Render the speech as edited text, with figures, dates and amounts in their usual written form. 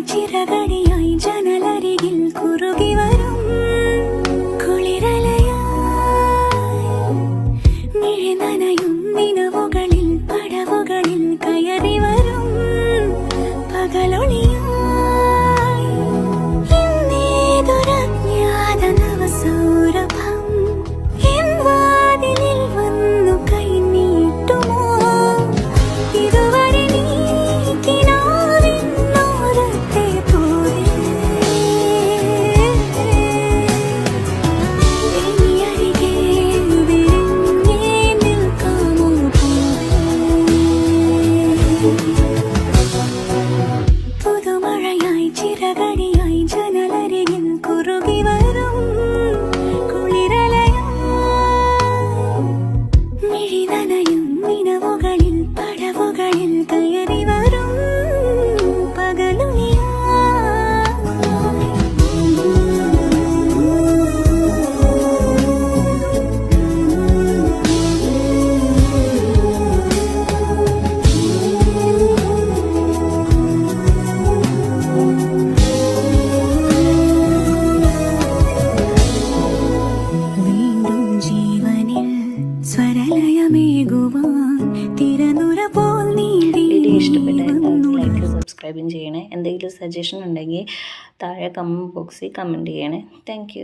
ചിറകടിയായി ജനലരികിൽ കുറുകി വരും കുളിരലയായി മിഴി നനയും നിലവുകളിൽ പടവുകളിൽ കയറി വരും പകലൊളിയായി ഇന്നേതൊരജ്ഞാത നവസൗരഭം എൻ വാതിലിൽ വന്നു കൈ നീട്ടുമോ ഇതുവരെ നീ കിനാവിനോരത്തെ പോലെ ഇനിയരികെ വിരിഞ്ഞേ നിൽക്കാമോ പുതുമഴയായി ചിറകടിയായി ജനലരികിൽ കുറുകി വരും കുളിരലയായി മിഴി നനയും നിലവുകളിൽ പടവുകളിൽ കയറി വരും പകലൊളിയായി വീണ്ടും ജീവനിൽ സ്വരലയമേകുവാൻ തിരനുര പോൽ നീന്തി ലൈക്ക് സബ്സ്ക്രൈബും ചെയ്യണേ. എന്തെങ്കിലും സജഷൻ ഉണ്ടെങ്കിൽ താഴെ കമൻറ്റ് ബോക്സിൽ കമൻറ്റ് ചെയ്യണേ. താങ്ക്